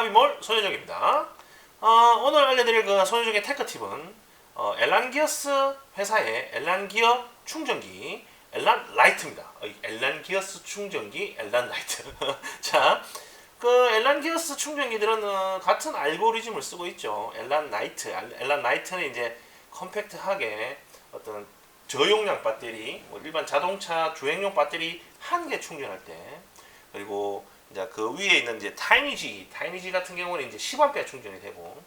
하비몰 손효정입니다. 오늘 알려드릴 그 손효정의 테크 팁은 엘란기어스 회사의 엘란기어 충전기 엘란라이트입니다. 엘란기어스 충전기 엘란라이트. 자, 그 엘란기어스 충전기들은 같은 알고리즘을 쓰고 있죠. 엘란라이트는 이제 컴팩트하게 어떤 저용량 배터리, 일반 자동차 주행용 배터리 한 개 충전할 때, 그리고 이제 그 위에 있는 이제 타이니지 같은 경우는 이제 10A 충전이 되고,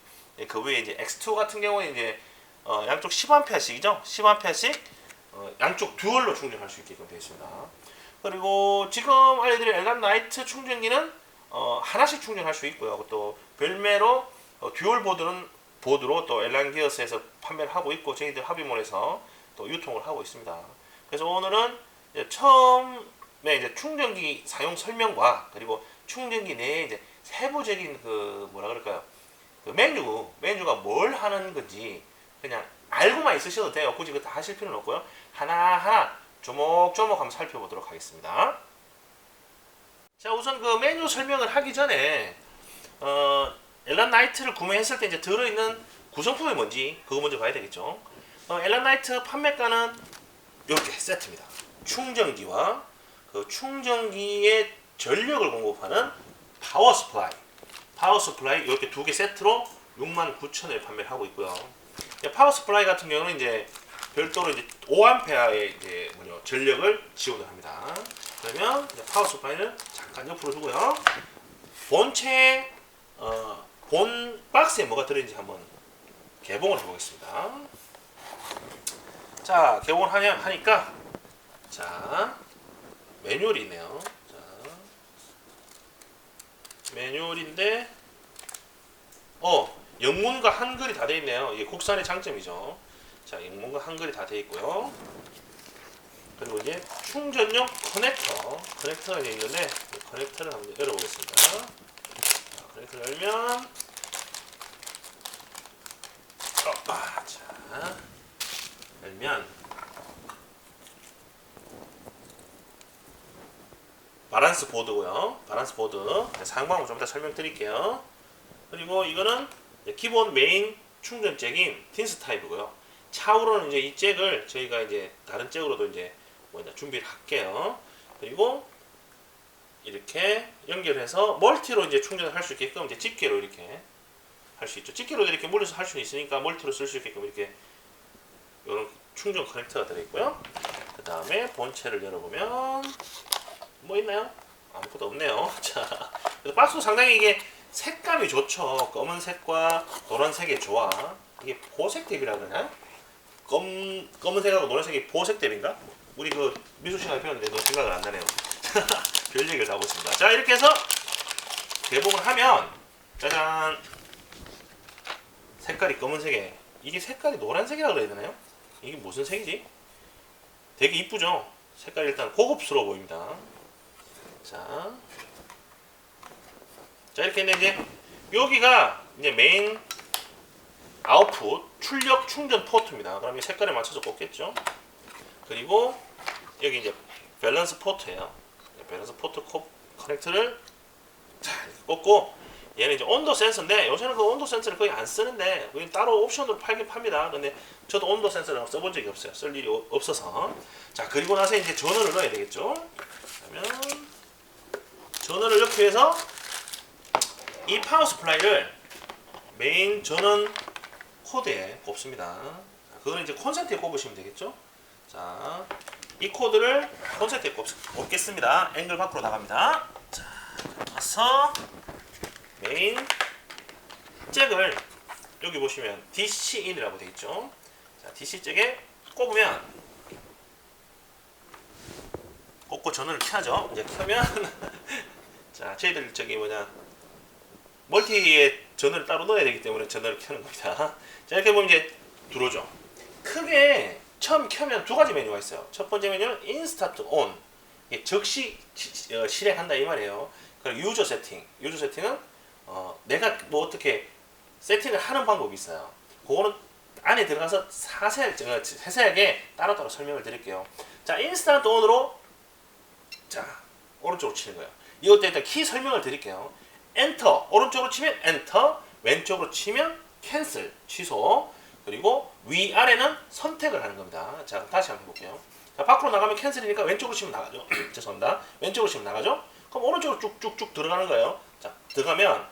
그 위에 이제 X2 같은 경우는 이제 양쪽 10A씩이죠. 10A씩 양쪽 듀얼로 충전할 수 있게끔 되어 있습니다. 그리고 지금 알려드릴 엘란라이트 충전기는 하나씩 충전할 수 있고요. 또 별매로 듀얼 보드로 또 엘란기어스에서 판매를 하고 있고, 저희들 하비몰에서 또 유통을 하고 있습니다. 그래서 오늘은 이제 처음에 이제 충전기 사용 설명과 그리고 충전기 내에 이제 세부적인 그 뭐라 그럴까요? 그 메뉴가 뭘 하는 건지 그냥 알고만 있으셔도 돼요. 굳이 그거 다 하실 필요는 없고요. 하나하나 조목조목 한번 살펴보도록 하겠습니다. 자, 우선 그 메뉴 설명을 하기 전에 엘란라이트를 구매했을 때 이제 들어있는 구성품이 뭔지 그거 먼저 봐야 되겠죠. 엘란라이트 판매가는 이렇게 세트입니다. 충전기와 그 충전기의 전력을 공급하는 파워 스플라이 이렇게 두 개 세트로 69,000원에 판매를 하고 있고요. 파워 스플라이 같은 경우는 이제 별도로 이제 5A의 이제 전력을 지원을 합니다. 그러면 파워 스플라이는 잠깐 옆으로 두고요. 본체에 본 박스에 뭐가 들어있는지 한번 개봉을 해보겠습니다. 자, 개봉을 하니까 자, 매뉴얼이 있네요. 자, 매뉴얼인데 영문과 한글이 다 되어 있네요. 이게 국산의 장점이죠. 자, 영문과 한글이 다 되어 있고요. 그리고 이제 충전용 커넥터가 이제 있는데 커넥터를 한번 열어보겠습니다. 자, 커넥터를 열면 바란스 보드고요. 바란스 보드 사용 방법 좀 이따 설명드릴게요. 그리고 이거는 기본 메인 충전 잭인 틴스 타입이고요. 차후로는 이제 이 잭을 저희가 이제 다른 잭으로도 이제 준비를 할게요. 그리고 이렇게 연결해서 멀티로 이제 충전을 할 수 있게끔 이제 집게로 이렇게 할 수 있죠. 집게로 이렇게 물려서 할 수 있으니까 멀티로 쓸 수 있게끔 이렇게 이런 충전 커넥터가 들어있고요. 그 다음에 본체를 열어보면 뭐 있나요? 아무것도 없네요. 자, 그래서 박스 상당히 이게 색감이 좋죠. 검은색과 노란색의 조화. 이게 보색 탭이라 그러나? 검은색하고 노란색이 보색 탭인가? 우리 그 미술 시간에 배웠는데 너무 생각을 안 나네요. 별 얘기를 다 하고 있습니다. 자, 이렇게 해서 개봉을 하면 짜잔, 색깔이 검은색에, 이게 색깔이 노란색이라 그래야 되나요? 이게 무슨 색이지? 되게 이쁘죠? 색깔이 일단 고급스러워 보입니다. 자, 이렇게 했는데 이제 여기가 이제 메인 아웃풋 출력 충전 포트입니다. 그럼 이 색깔에 맞춰서 꽂겠죠. 그리고 여기 이제 밸런스 포트예요. 밸런스 포트 커넥터를 꽂고, 얘는 이제 온도 센서인데 요새는 그 온도 센서를 거의 안 쓰는데 따로 옵션으로 팔긴 팝니다. 근데 저도 온도 센서를 써본 적이 없어요. 쓸 일이 없어서. 자, 그리고 나서 이제 전원을 넣어야 되겠죠. 그러면 전원을 넣기 위해서 이 파워 스플라이를 메인 전원 코드에 꼽습니다. 그거는 이제 콘센트에 꼽으시면 되겠죠. 자, 이 코드를 콘센트에 꼽겠습니다. 앵글 밖으로 나갑니다. 자, 가서 메인 잭을 여기 보시면 DC 인이라고 되어 있죠. 자, DC 잭에 꼽으면 꽂고 전원을 켜죠. 이제 켜면 자, 저희들 멀티에 전원을 따로 넣어야 되기 때문에 전원을 켜는 겁니다. 자, 이렇게 보면 이제 들어오죠. 크게 처음 켜면 두 가지 메뉴가 있어요. 첫 번째 메뉴는 인스타트 온, 즉시 실행한다 이 말이에요. 그리고 유저 세팅은 내가 뭐 어떻게 세팅을 하는 방법이 있어요. 그거는 안에 들어가서 세세하게 따로따로 설명을 드릴게요. 자, 인스타트 온으로 자, 오른쪽으로 치는 거예요. 이것도 일단 키 설명을 드릴게요. 엔터, 오른쪽으로 치면 엔터, 왼쪽으로 치면 캔슬, 취소. 그리고 위아래는 선택을 하는 겁니다. 자, 다시 한번 해볼게요. 자, 밖으로 나가면 캔슬이니까 왼쪽으로 치면 나가죠. 죄송합니다. 왼쪽으로 치면 나가죠. 그럼 오른쪽으로 쭉쭉쭉 들어가는 거예요. 자, 들어가면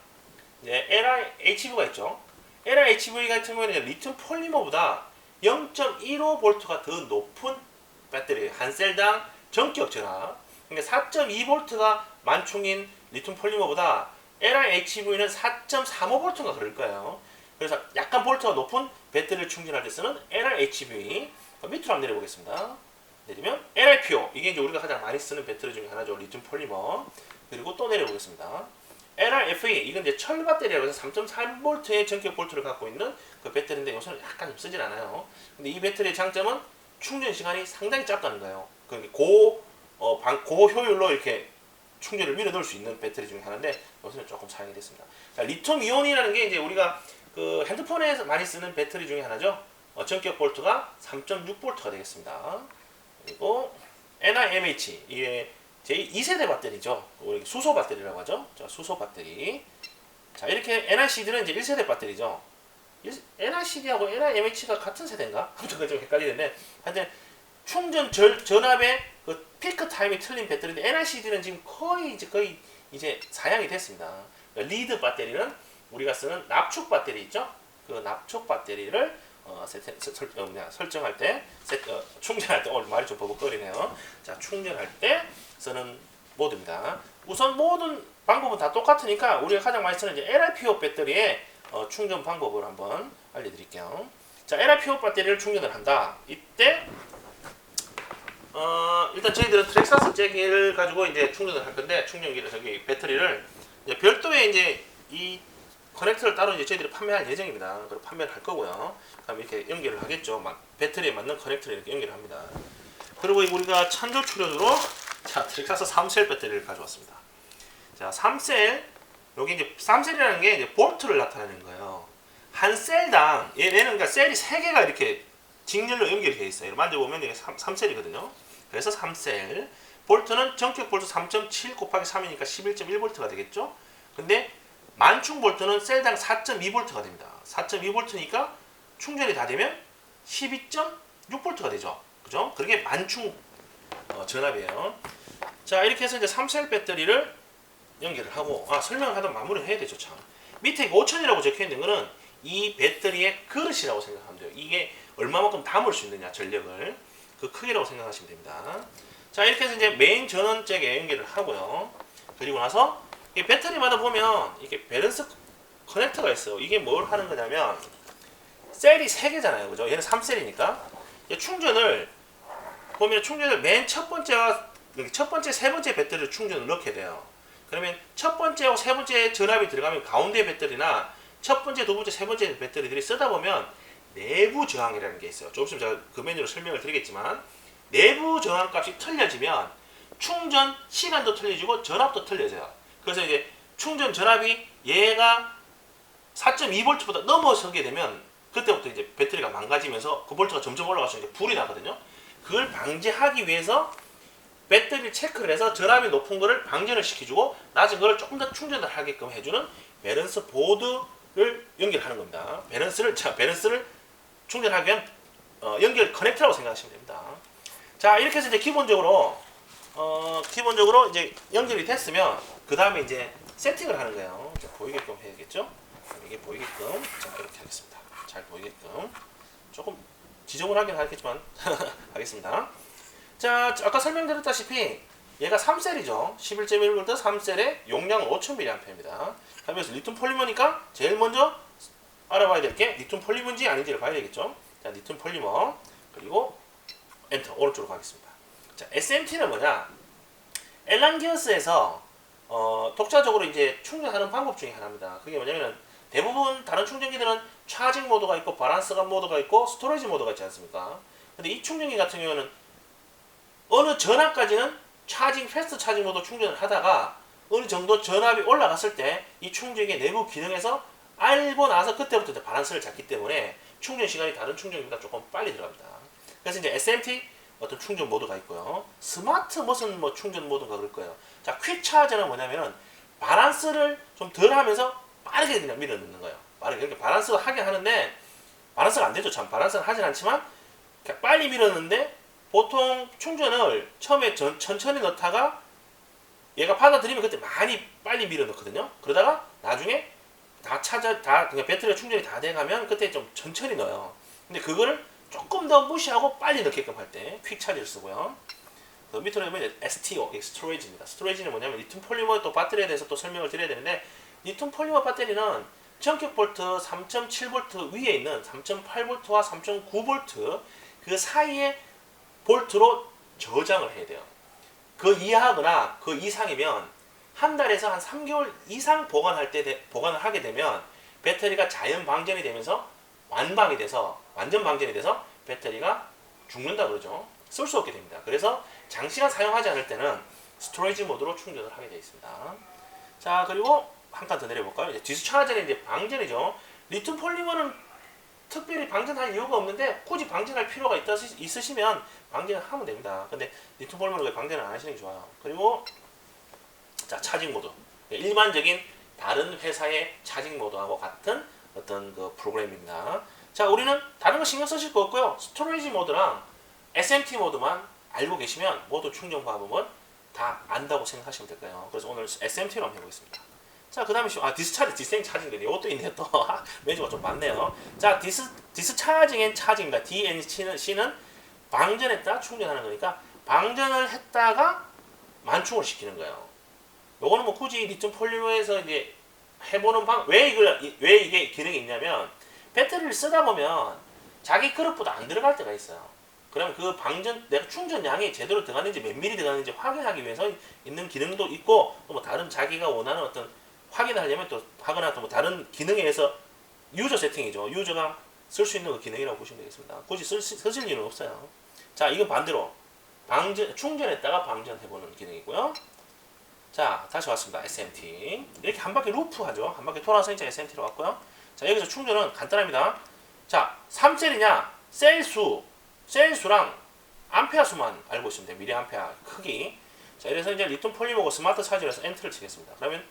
이제 LiHV가 있죠. LiHV 같은 경우에는 리튬 폴리머보다 0.15V가 더 높은 배터리, 한 셀당 전격 전압. 그러니까 4.2V가 만충인 리튬 폴리머보다 LiHV는 4.35V가 그럴 거예요. 그래서 약간 볼트가 높은 배터리를 충전할 때 쓰는 LiHV. 밑으로 한번 내려보겠습니다. 내리면 LiPO, 이게 이제 우리가 가장 많이 쓰는 배터리 중에 하나죠. 리튬 폴리머. 그리고 또 내려보겠습니다. LiFe, 이건 이제 철 배터리라고 해서 3.3V의 전격 볼트를 갖고 있는 그 배터리인데 요새는 약간 좀 쓰진 않아요. 근데 이 배터리의 장점은 충전 시간이 상당히 짧다는 거예요. 그러니까 고효율로 이렇게 충전을 밀어 넣을 수 있는 배터리 중에 하나인데 요새는 조금 사용이 됐습니다. 자, 리튬 이온이라는 게 이제 우리가 그 핸드폰에서 많이 쓰는 배터리 중에 하나죠. 전격 볼트가 3.6V가 되겠습니다. 그리고 NiMH, 이게 제2세대 배터리죠. 우리 수소 배터리라고 하죠. 자, 수소 배터리. 자, 이렇게 NiCD는 이제 1세대 배터리죠. NiCD하고 NiMH가 같은 세대인가? 아무튼 좀 헷갈리는데, 하여튼 충전 전압의 그 피크 타임이 틀린 배터리인데 NiCD는 지금 거의 이제 사양이 됐습니다. 리드 배터리는 우리가 쓰는 납축 배터리 있죠? 그 납축 배터리를 설정할 때, 충전할 때, 오늘 말이 좀 버벅거리네요. 자, 충전할 때 쓰는 모드입니다. 우선 모든 방법은 다 똑같으니까 우리가 가장 많이 쓰는 이제 LiPO 배터리의 충전 방법을 한번 알려드릴게요. 자, LiPO 배터리를 충전을 한다. 이때 일단 저희들은 트렉사스 잭을 가지고 이제 충전을 할 건데, 충전기를 저기 배터리를 이제 별도의 이제 이 커넥터를 따로 이제 저희들이 판매할 예정입니다. 그리고 판매를 할 거고요. 그럼 이렇게 연결을 하겠죠. 배터리에 맞는 커넥터를 이렇게 연결을 합니다. 그리고 우리가 찬조 출연으로 자, 트렉사스 3셀 배터리를 가져왔습니다. 자, 3셀, 여기 이제 3셀이라는 게 이제 볼트를 나타내는 거예요. 한 셀당, 얘는 그러니까 셀이 3개가 이렇게 직렬로 연결이 되어 있어요. 만져보면 이게 3셀이거든요. 그래서 3셀. 볼트는 전격 볼트 3.7 곱하기 3이니까 11.1V가 되겠죠. 근데 만충 볼트는 셀당 4.2V가 됩니다. 4.2V니까 충전이 다 되면 12.6V가 되죠. 그죠? 그게 만충 전압이에요. 자, 이렇게 해서 이제 3셀 배터리를 연결을 하고, 설명을 하다 마무리를 해야 되죠, 참. 밑에 5000이라고 적혀 있는 거는 이 배터리의 그릇이라고 생각하면 돼요. 이게 얼마만큼 담을 수 있느냐, 전력을. 그 크기라고 생각하시면 됩니다. 자, 이렇게 해서 이제 메인 전원잭에 연결을 하고요. 그리고 나서 이 배터리마다 보면 이렇게 밸런스 커넥터가 있어요. 이게 뭘 하는 거냐면 셀이 3개잖아요. 그죠? 얘는 3셀이니까 충전을 보면 충전을 맨 첫 번째와 첫 번째, 세 번째 배터리를 충전을 넣게 돼요. 그러면 첫 번째와 세 번째 전압이 들어가면 가운데 배터리나 첫 번째, 두 번째, 세 번째 배터리들이 쓰다 보면 내부 저항이라는 게 있어요. 조금 있으면 제가 그 메뉴로 설명을 드리겠지만 내부 저항 값이 틀려지면 충전 시간도 틀려지고 전압도 틀려져요. 그래서 이제 충전 전압이 얘가 4.2V보다 넘어서게 되면 그때부터 이제 배터리가 망가지면서 그 볼트가 점점 올라가서 이제 불이 나거든요. 그걸 방지하기 위해서 배터리를 체크를 해서 전압이 높은 거를 방전을 시켜주고 낮은 거를 조금 더 충전을 하게끔 해주는 밸런스 보드를 연결하는 겁니다. 밸런스를 충전하기 위한 연결 커넥터라고 생각하시면 됩니다. 자, 이렇게 해서 이제 기본적으로 이제 연결이 됐으면 그 다음에 이제 세팅을 하는 거예요. 보이게끔 해야겠죠? 이게 보이게끔, 자, 이렇게 하겠습니다. 잘 보이게끔 조금 지저분하긴 하겠지만 하겠습니다. 자, 아까 설명드렸다시피 얘가 3셀이죠. 11.1V 3셀의 용량은 5000mAh입니다. 그래서 리튬 폴리머니까 제일 먼저 알아봐야 될 게 리튬 폴리머인지 아닌지를 봐야 되겠죠. 자, 리튬 폴리머, 그리고 엔터, 오른쪽으로 가겠습니다. 자, SMT는 뭐냐? 엘란기어스에서 독자적으로 이제 충전하는 방법 중에 하나입니다. 그게 뭐냐면 대부분 다른 충전기들은 차징 모드가 있고 바란스감 모드가 있고 스토리지 모드가 있지 않습니까? 근데 이 충전기 같은 경우는 어느 전압까지는 패스트 차징 모드 충전을 하다가 어느 정도 전압이 올라갔을 때 이 충전기의 내부 기능에서 알고 나서 그때부터 이제 바란스를 잡기 때문에 충전 시간이 다른 충전기보다 조금 빨리 들어갑니다. 그래서 이제 SMT 어떤 충전 모드가 있고요. 스마트 무슨 충전 모드가 그럴 거예요. 자, 퀵 차저는 뭐냐면은 바란스를 좀 덜 하면서 빠르게 그냥 밀어 넣는 거예요. 빠르게. 이렇게 바란스가 하긴 하는데 바란스가 안 되죠. 참 바란스는 하진 않지만 그냥 빨리 밀어 넣는데 보통 충전을 처음에 천천히 넣다가 얘가 받아들이면 그때 많이 빨리 밀어 넣거든요. 그러다가 나중에 그러니까 배터리가 충전이 다 돼가면 그때 좀 천천히 넣어요. 근데 그거를 조금 더 무시하고 빨리 넣게끔 할 때 퀵 차지를 쓰고요. 그 밑으로 보면 STO, 스토리지입니다. 스토리지는 뭐냐면 리튬 폴리머 또 배터리에 대해서 또 설명을 드려야 되는데 리튬 폴리머 배터리는 전격 볼트 3.7V 위에 있는 3.8V와 3.9V 그 사이에 볼트로 저장을 해야 돼요. 그 이하거나 그 이상이면 한 달에서 한 3개월 이상 보관을 하게 되면 배터리가 자연 방전이 되면서 완전 방전이 돼서 배터리가 죽는다 그러죠. 쓸 수 없게 됩니다. 그래서 장시간 사용하지 않을 때는 스토리지 모드로 충전을 하게 되어 있습니다. 자, 그리고 한 칸 더 내려볼까요? 이제 디스차저는 이제 방전이죠. 리튬 폴리머는 특별히 방전할 이유가 없는데 굳이 방전할 필요가 있으시면 방전을 하면 됩니다. 근데 리튬 폴리머는 왜 방전을 안 하시는 게 좋아요. 그리고 자, 차징 모드. 일반적인 다른 회사의 차징 모드하고 같은 어떤 그 프로그램입니다. 자, 우리는 다른 거 신경 쓰실 거 없고요. 스토리지 모드랑 SMT 모드만 알고 계시면 모두 충전 방법은 다 안다고 생각하시면 될 거예요. 그래서 오늘 SMT로 한번 해보겠습니다. 자, 그 다음에 디스차징 차징인데 이것도 있네 또. 메뉴가 좀 많네요. 자, 디스차징 앤 차징입니다. DNC는 방전했다 충전하는 거니까 방전을 했다가 만충을 시키는 거예요. 요거는 뭐 굳이 리튬 폴리머에서 이제 해보는 왜 이게 기능이 있냐면 배터리를 쓰다 보면 자기 그릇보다 안 들어갈 때가 있어요. 그럼 그 내가 충전량이 제대로 들어갔는지 몇 미리 들어갔는지 확인하기 위해서 있는 기능도 있고 또 뭐 다른 자기가 원하는 어떤 확인하려면 또 하거나 또 뭐 다른 기능에 의해서 유저 세팅이죠. 유저가 쓸 수 있는 그 기능이라고 보시면 되겠습니다. 굳이 쓰실 일은 없어요. 자, 이건 반대로 충전했다가 방전해보는 기능이고요. 자, 다시 왔습니다. SMT. 이렇게 한 바퀴 루프 하죠. 한 바퀴 돌아서 이제 SMT로 왔고요. 자, 여기서 충전은 간단합니다. 자, 3셀이냐, 셀수랑 암페어 수만 알고 있으면 돼요. 미리암페어 크기. 자, 이래서 이제 리튬 폴리머고 스마트 차지해서 엔터를 치겠습니다. 그러면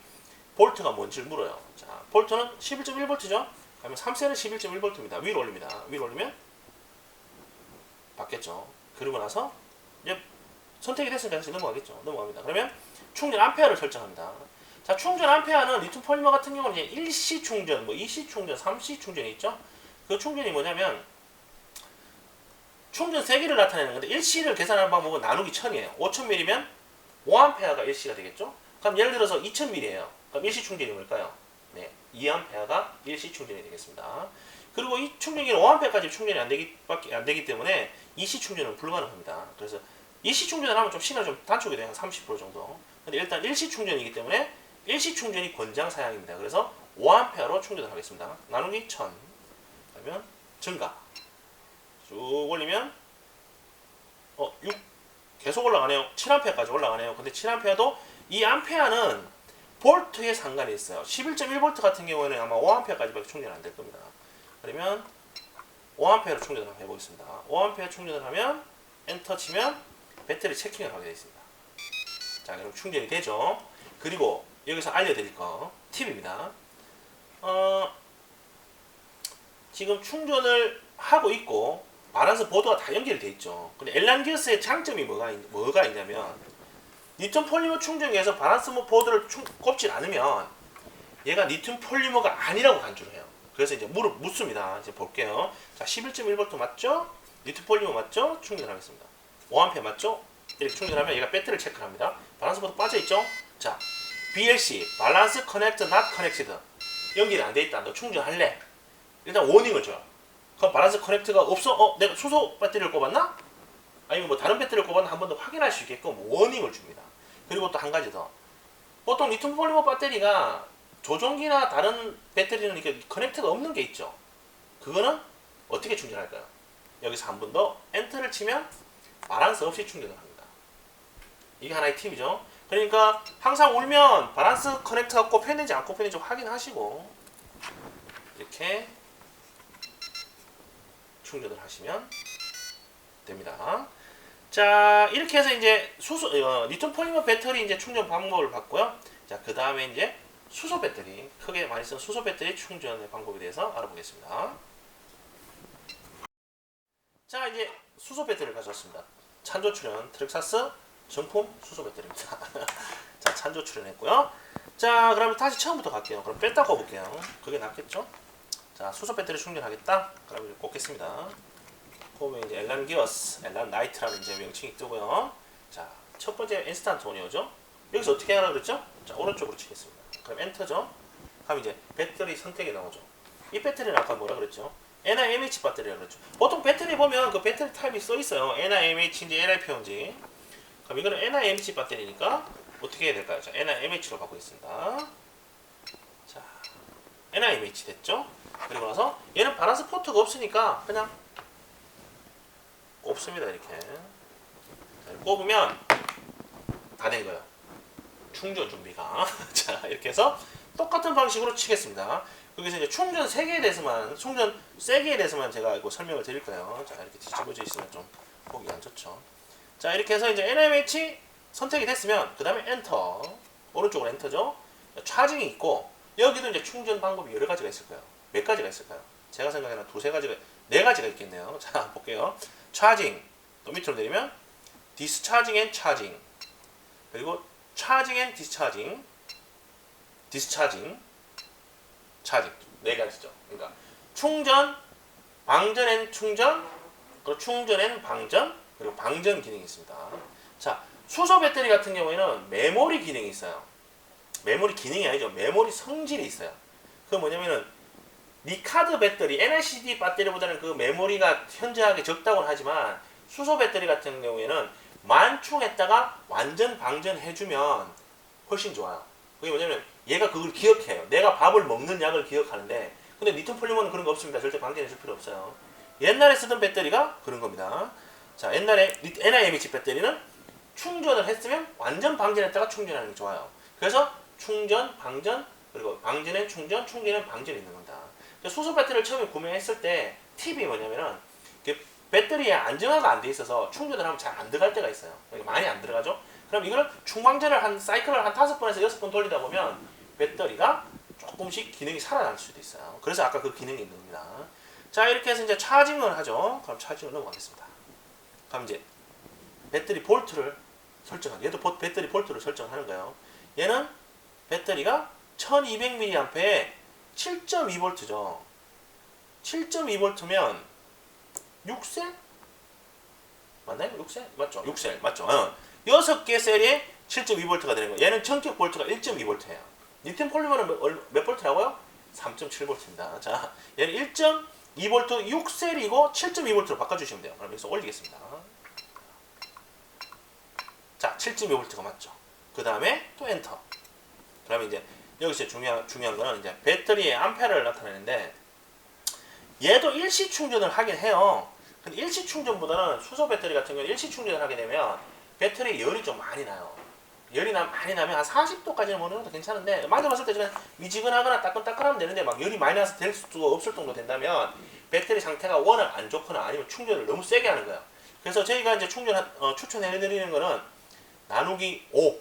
볼트가 뭔지를 물어요. 자, 볼트는 11.1V죠. 그러면 3셀은 11.1V입니다. 위로 올립니다. 위로 올리면 받겠죠. 그러고 나서 이제 선택이 됐으니까 다시 넘어가겠죠. 넘어갑니다. 그러면 충전 암페어를 설정합니다. 자, 충전 암페어는 리튬 폴리머 같은 경우는 이제 1C 충전, 뭐 2C 충전, 3C 충전이 있죠. 그 충전이 뭐냐면 충전 세기를 나타내는 건데 1C를 계산하는 방법은 나누기 1000이에요. 5000mAh면 5A가 1C가 되겠죠. 그럼 예를 들어서 2000mAh예요. 그럼 1C 충전이 뭘까요? 네, 2A가 1C 충전이 되겠습니다. 그리고 이 충전기는 5A까지 충전이 안 되기 때문에 2C 충전은 불가능합니다. 그래서 2C 충전을 하면 좀 시간이 좀 단축이 돼요. 한 30% 정도. 근데 일단 1C 충전이기 때문에 1C 충전이 권장 사양입니다. 그래서 5A로 충전을 하겠습니다. 나누기 1000. 그러면 증가. 쭉 올리면 6 계속 올라가네요. 7A까지 올라가네요. 근데 7A도 이 암페어는 볼트에 상관이 있어요. 11.1V 같은 경우에는 아마 5A까지밖에 충전 안 될 겁니다. 그러면 5A로 충전을 한번 해보겠습니다. 5A 충전을 하면 엔터 치면 배터리 체킹을 하게 되어 있습니다. 자, 그럼 충전이 되죠. 그리고 여기서 알려드릴 거 팁입니다. 지금 충전을 하고 있고 바란스 보드가 다 연결이 되어 있죠. 근데 엘란기어스의 장점이 뭐가 있냐면 리튬 폴리머 충전기에서 바란스 보드를 꼽질 않으면 얘가 리튬 폴리머가 아니라고 간주를 해요. 그래서 이제 묻습니다. 이제 볼게요. 자, 11.1V 맞죠? 리튬 폴리머 맞죠? 충전하겠습니다. 5A 맞죠? 이렇게 충전하면 얘가 배터리를 체크합니다. 바란스 보드 빠져있죠? 자, BLC, 발란스 커넥트 not connected. 연결이 안 돼 있다. 너 충전할래? 일단 워닝을 줘요. 그럼 바란스 커넥트가 없어? 내가 수소 배터리를 꼽았나? 아니면 뭐 다른 배터리를 꼽았나? 한 번 더 확인할 수 있게끔 워닝을 줍니다. 그리고 또 한 가지 더. 보통 리튬 폴리머 배터리가 조종기나 다른 배터리는 이렇게 커넥트가 없는 게 있죠. 그거는 어떻게 충전할까요? 여기서 한 번 더 엔터를 치면 바란스 없이 충전을 합니다. 이게 하나의 팁이죠. 그러니까 항상 울면 바란스 커넥터가 꼽혔는지 안 꼽혔는지 확인하시고 이렇게 충전을 하시면 됩니다. 자, 이렇게 해서 이제 리튬 폴리머 배터리 이제 충전 방법을 봤고요. 자, 그 다음에 이제 수소 배터리, 크게 많이 쓰는 수소 배터리 충전의 방법에 대해서 알아보겠습니다. 자, 이제 수소 배터리를 가져왔습니다. 찬조 출연 트렉사스 정품 수소 배터리입니다. 자, 찬조 출연했고요. 자, 그러면 다시 처음부터 갈게요. 그럼 뺐다 꺼볼게요. 그게 낫겠죠? 자, 수소 배터리 충전하겠다. 그러면 이제 꽂겠습니다. 꼽으면 이제 엘란 기어스, 엘란 라이트라는 이제 명칭이 뜨고요. 자, 첫 번째 인스턴트 오디오죠. 여기서 어떻게 하라 그랬죠? 자, 오른쪽으로 치겠습니다. 그럼 엔터죠. 그럼 이제 배터리 선택이 나오죠. 이 배터리는 아까 뭐라 그랬죠? NIMH 배터리라고 그랬죠. 보통 배터리 보면 그 배터리 타입이 써 있어요. NIMH인지 NIP인지. 그럼 이거는 NIMH 배터리니까 어떻게 해야 될까요? 자, NIMH로 바꾸겠습니다. 자, NIMH 됐죠? 그리고 나서 얘는 발란스 포트가 없으니까 그냥 꼽습니다. 이렇게. 자, 꼽으면 다 된 거예요. 충전 준비가. 자, 이렇게 해서 똑같은 방식으로 치겠습니다. 여기서 이제 충전 세개에 대해서만, 충전 세개에 대해서만 제가 이거 설명을 드릴 거예요. 자, 이렇게 뒤집어져 있으면 좀 보기 안 좋죠. 자, 이렇게 해서 이제 NIMH 선택이 됐으면 그 다음에 엔터, 오른쪽으로 엔터죠. 차징이 있고 여기도 이제 충전 방법이 여러 가지가 있을 거예요. 몇 가지가 있을까요? 제가 생각에는 두세 가지가, 네 가지가 있겠네요. 자, 볼게요. 차징, 또 밑으로 내리면 디스차징 앤 차징, 그리고 차징 앤 디스차징, 디스차징, 차징. 네 가지죠. 그러니까 충전, 방전 앤 충전, 그리고 충전 앤 방전, 그리고 방전 기능이 있습니다. 자, 수소 배터리 같은 경우에는 메모리 기능이 있어요. 메모리 기능이 아니죠. 메모리 성질이 있어요. 그 뭐냐면은 니카드 배터리, NLCD 배터리보다는 그 메모리가 현저하게 적다고는 하지만 수소 배터리 같은 경우에는 만충했다가 완전 방전해주면 훨씬 좋아요. 그게 뭐냐면 얘가 그걸 기억해요. 내가 밥을 먹는 양을 기억하는데, 근데 리튬 폴리머는 그런 거 없습니다. 절대 방전해줄 필요 없어요. 옛날에 쓰던 배터리가 그런 겁니다. 자, 옛날에 NIMH 배터리는 충전을 했으면 완전 방전했다가 충전하는 게 좋아요. 그래서 충전, 방전, 그리고 방전엔 충전, 충전엔 방전이 있는 겁니다. 수소 배터리를 처음에 구매했을 때 팁이 뭐냐면은 배터리에 안정화가 안 돼 있어서 충전을 하면 잘 안 들어갈 때가 있어요. 많이 안 들어가죠. 그럼 이거를 충방전을 한 사이클을 한 5번에서 6번 돌리다 보면 배터리가 조금씩 기능이 살아날 수도 있어요. 그래서 아까 그 기능이 있는 겁니다. 자, 이렇게 해서 이제 차징을 하죠. 그럼 차징을 넘어가겠습니다. 그럼 이제 배터리 볼트를 설정하는, 얘도 배터리 볼트를 설정하는 거예요. 얘는 배터리가 1200mAh에 7.2V죠. 7.2V면 6셀? 맞나요? 6셀? 맞죠? 6셀. 맞죠? 6개 셀에 7.2V가 되는 거예요. 얘는 전격 볼트가 1.2V예요. 리튬 폴리머는 몇 볼트라고요? 3.7V입니다. 자, 얘는 1.2V 6셀이고 7.2V로 바꿔주시면 돼요. 그럼 여기서 올리겠습니다. 자, 7.2V가 맞죠? 그 다음에 또 엔터. 그러면 이제 여기서 중요한 거는 이제 배터리의 암페어를 나타내는데, 얘도 일시 충전을 하긴 해요. 근데 일시 충전보다는 수소 배터리 같은 경우는 일시 충전을 하게 되면 배터리에 열이 좀 많이 나요. 많이 나면 한 40도까지는 먹는 것도 괜찮은데, 만져봤을 때 그냥 미지근하거나 따끈따끈하면 되는데 막 열이 많이 나서 될 수가 없을 정도 된다면 배터리 상태가 워낙 안 좋거나 아니면 충전을 너무 세게 하는 거예요. 그래서 저희가 이제 추천해드리는 거는 나누기 5,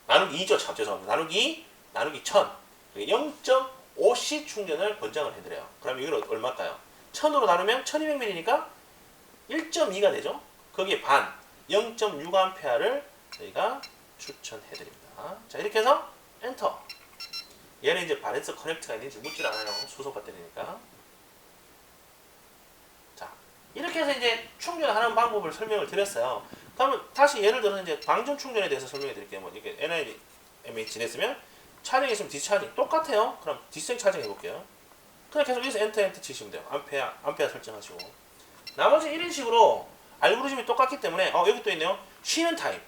나누기 2죠. 참 죄송합니다. 나누기 1000, 0.5C 충전을 권장을 해드려요. 그럼 이건 얼마일까요? 1000으로 나누면 1200ml니까 1.2가 되죠. 거기에 반, 0.6A를 저희가 추천해드립니다. 자, 이렇게 해서 엔터. 얘는 이제 바렌스 커넥트가 있는지 묻질 않아요. 수소 배터리니까. 자, 이렇게 해서 이제 충전하는 방법을 설명을 드렸어요. 그러면 다시 예를 들어서 이제 방전 충전에 대해서 설명해 드릴게요. 뭐 이렇게 NIMH 냈으면 차징 있으면 디스차징 똑같아요. 그럼 디스차징 차징 해볼게요. 그냥 계속 여기서 엔터 치시면 돼요. 암페어 설정하시고. 나머지 이런 식으로 알고리즘이 똑같기 때문에 여기 또 있네요. 쉬는 타임.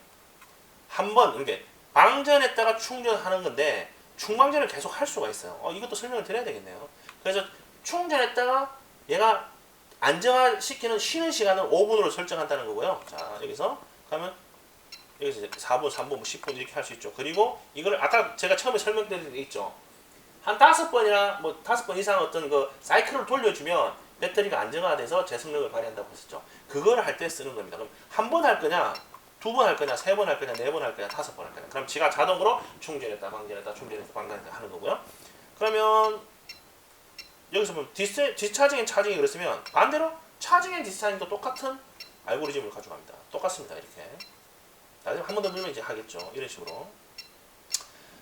한번 이렇게 방전했다가 충전하는 건데 중방전을 계속 할 수가 있어요. 이것도 설명을 드려야 되겠네요. 그래서 충전했다가 얘가 안정화시키는 쉬는 시간을 5분으로 설정한다는 거고요. 자, 여기서 가면 여기서 이제 4분, 3분, 10분 이렇게 할 수 있죠. 그리고 이걸 아까 제가 처음에 설명드린 게 있죠. 한 5번이나 뭐 5번 이상 어떤 그 사이클을 돌려주면 배터리가 안정화돼서 제 성능을 발휘한다고 했었죠. 그걸 할 때 쓰는 겁니다. 그럼 한 번 할 거냐, 2번 할 거냐, 3번 할 거냐, 4번 할 거냐, 5번 할 거냐. 그럼 지가 자동으로 충전했다, 방전했다, 충전했다, 방전했다 하는 거고요. 그러면 여기서 보면 디스차징 앤 차징이 그랬으면 반대로 차징 앤 디스차징도 똑같은 알고리즘을 가져갑니다. 똑같습니다. 이렇게. 나중에 한 번 더 누르면 이제 하겠죠. 이런 식으로.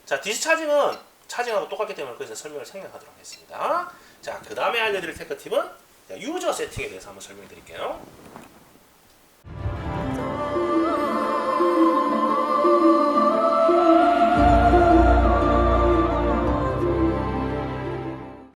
자, 디스차징은 차징하고 똑같기 때문에 그래서 설명을 생략하도록 하겠습니다. 자, 그 다음에 알려드릴 테크 팁은 유저 세팅에 대해서 한번 설명드릴게요.